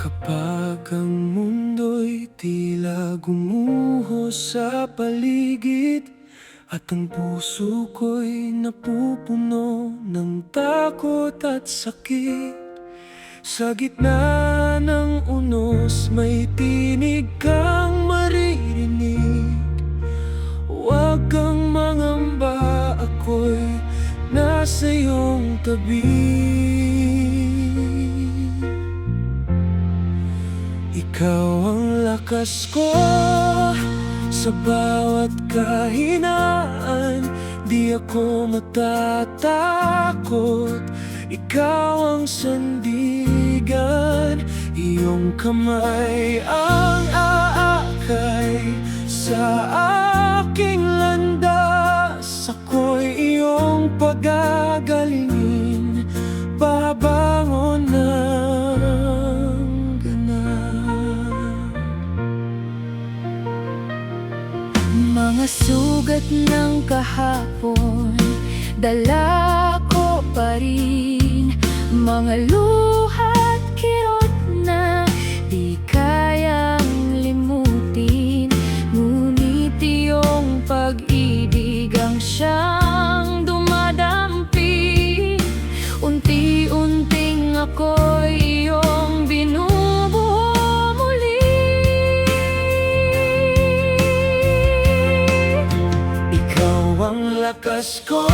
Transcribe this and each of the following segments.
Kapag ang mundo'y tila gumuho sa paligid at ang puso ko'y napupuno ng takot at sakit, sa gitna ng unos may tinig kang maririnig. Huwag kang mangamba, ako'y nasa iyong tabi. Ikaw ang lakas ko sa bawat kahinaan. Di ako matatakot, ikaw ang sandigan. Iyong kamay ang aakay sa aking landas. Ako'y iyong pagagalingin, babangon ng ganap. Mga sugat ng kahapon, dala ko pa rin. Mga luha't kirot na di kayang limutin. Ngunit iyong pag-ibig ang siyang dumadampi. Unti-unting ako'y iyong binubuo muli. Ikaw ang lakas ko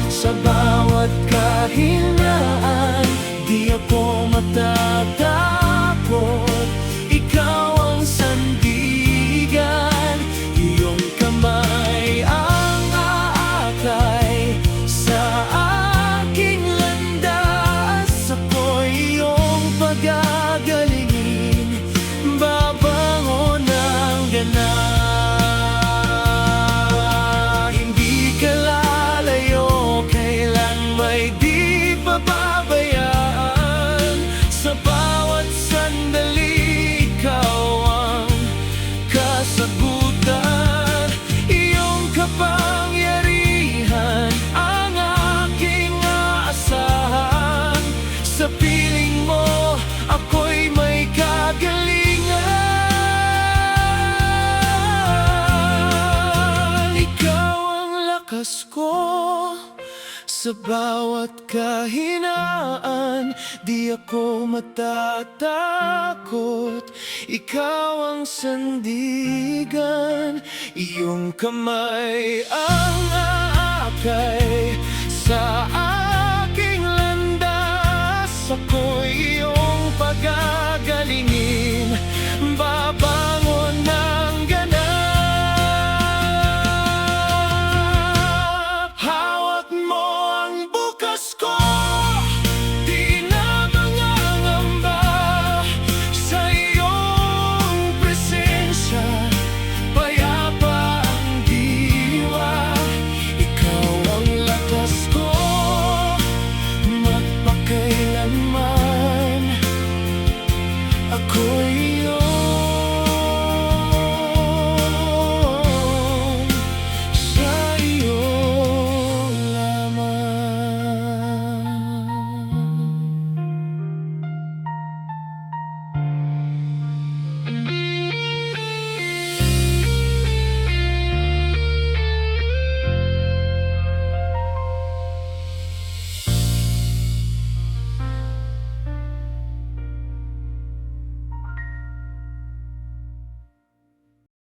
sa bawat kahinaan. Di ako matatakot, ikaw ang sandigan. Iyong kamay ang aakay sa aking landas. Ako'y iyong pagagalingin, babangon ng ganap. Hindi ka lalayo, kailan may di pababayaan. Sa bawat sandali, ikaw ang kasagutan. Iyong kapangyarihan ang aking aasahan. Sa piling mo, ako'y may kagalingan. Ikaw ang lakas ko sa bawat kahinaan. Di ako matatakot, ikaw ang sandigan. Iyong kamay ang aakay sa aking landas. Ako